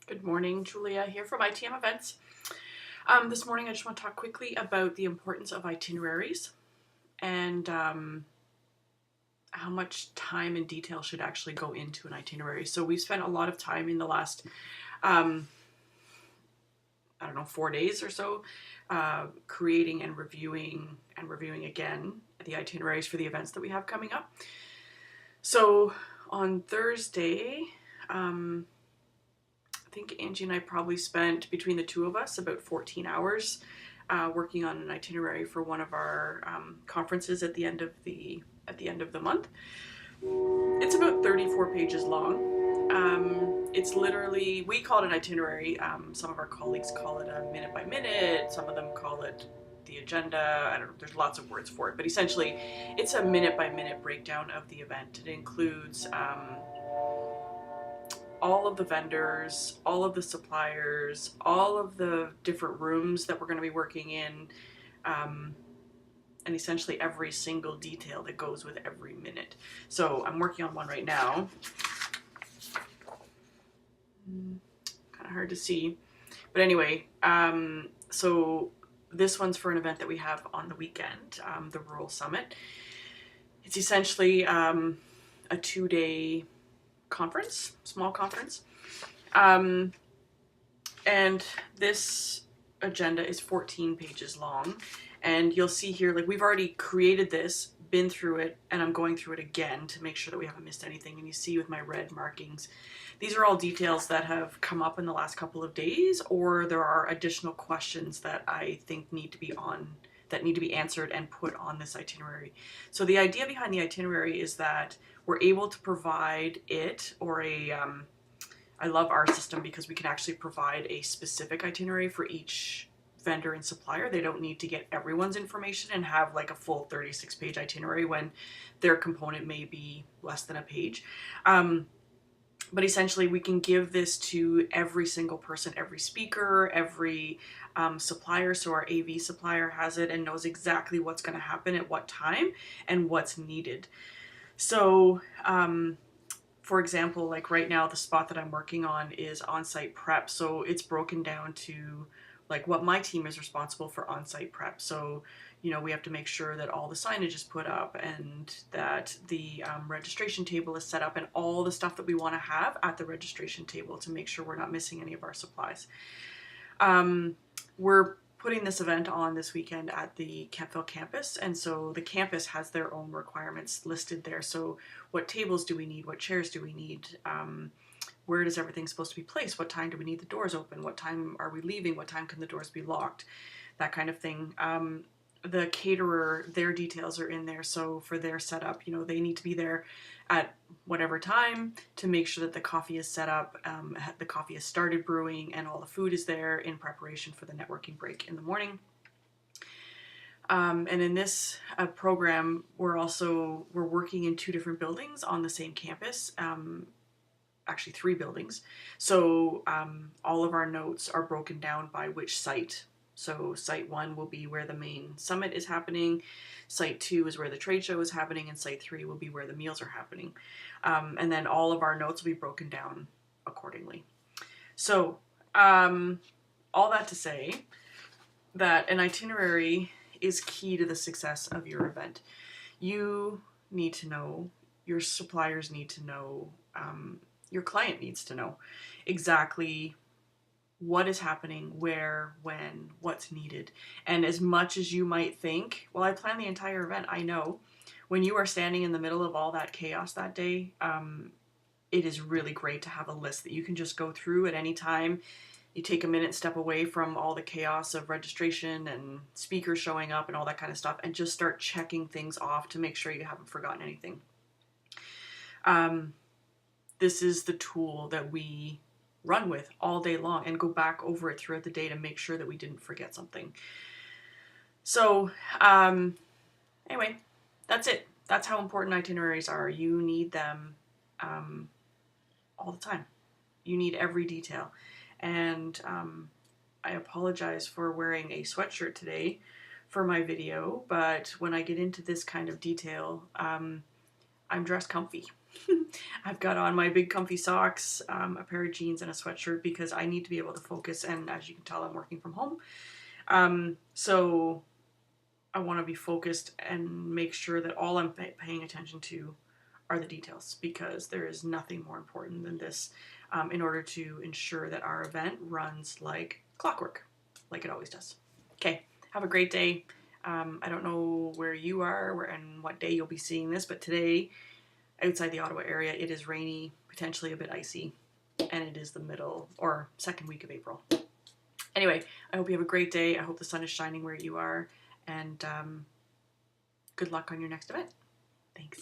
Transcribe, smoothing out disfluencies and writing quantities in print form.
Good morning, Julia here from ITM Events. This morning I just want to talk quickly about the importance of itineraries and how much time and detail should actually go into an itinerary. So we've spent a lot of time in the last, I don't know, 4 days or so, creating and reviewing again the itineraries for the events that we have coming up. So on Thursday, I think Angie and I probably spent, between the two of us, about 14 hours working on an itinerary for one of our conferences at the end of the month. It's about 34 pages long. It's literally, we call it an itinerary. Some of our colleagues call it a minute by minute. Some of them call it the agenda. I don't know. There's lots of words for it, but essentially, it's a minute by minute breakdown of the event. It includes all of the vendors, all of the suppliers, all of the different rooms that we're going to be working in, and essentially every single detail that goes with every minute. So I'm working on one right now. Kind of hard to see. But anyway, so this one's for an event that we have on the weekend, the Rural Summit. It's essentially a 2-day conference, small conference. And this agenda is 14 pages long. And you'll see here, like, we've already created this, been through it, and I'm going through it again to make sure that we haven't missed anything. And you see with my red markings, these are all details that have come up in the last couple of days, or there are additional questions that I think need to be answered and put on this itinerary. So the idea behind the itinerary is that we're able to provide it, or I love our system because we can actually provide a specific itinerary for each vendor and supplier. They don't need to get everyone's information and have like a full 36-page itinerary when their component may be less than a page. But essentially we can give this to every single person, every speaker, every supplier. So our AV supplier has it and knows exactly what's going to happen at what time and what's needed. So for example, like right now, the spot that I'm working on is on-site prep. So it's broken down to like what my team is responsible for on-site prep. So, you know, we have to make sure that all the signage is put up and that the registration table is set up and all the stuff that we want to have at the registration table to make sure we're not missing any of our supplies. We're putting this event on this weekend at the Kemptville campus, and so the campus has their own requirements listed there. So what tables do we need? What chairs do we need? Where does everything supposed to be placed? What time do we need the doors open? What time are we leaving? What time can the doors be locked? That kind of thing. The caterer, their details are in there. So for their setup, you know, they need to be there at whatever time to make sure that the coffee is set up, the coffee has started brewing, and all the food is there in preparation for the networking break in the morning. And in this program, we're working in 2 different buildings on the same campus. Actually 3 buildings. So all of our notes are broken down by which site. So site 1 will be where the main summit is happening, site 2 is where the trade show is happening, and site 3 will be where the meals are happening. And then all of our notes will be broken down accordingly. So all that to say that an itinerary is key to the success of your event. You need to know, your suppliers need to know, your client needs to know exactly what is happening, where, when, what's needed. And as much as you might think, well, I planned the entire event, I know. When you are standing in the middle of all that chaos that day, it is really great to have a list that you can just go through at any time. You take a minute, step away from all the chaos of registration and speakers showing up and all that kind of stuff, and just start checking things off to make sure you haven't forgotten anything. This is the tool that we run with all day long and go back over it throughout the day to make sure that we didn't forget something. So anyway, that's it. That's how important itineraries are. You need them all the time. You need every detail. And I apologize for wearing a sweatshirt today for my video, but when I get into this kind of detail, I'm dressed comfy. I've got on my big comfy socks, a pair of jeans, and a sweatshirt because I need to be able to focus. And as you can tell, I'm working from home. So I want to be focused and make sure that all I'm paying attention to are the details, because there is nothing more important than this in order to ensure that our event runs like clockwork, like it always does. Okay, have a great day. I don't know where you are and what day you'll be seeing this, but today, outside the Ottawa area, it is rainy, potentially a bit icy, and it is the middle or second week of April. Anyway, I hope you have a great day. I hope the sun is shining where you are, and good luck on your next event. Thanks.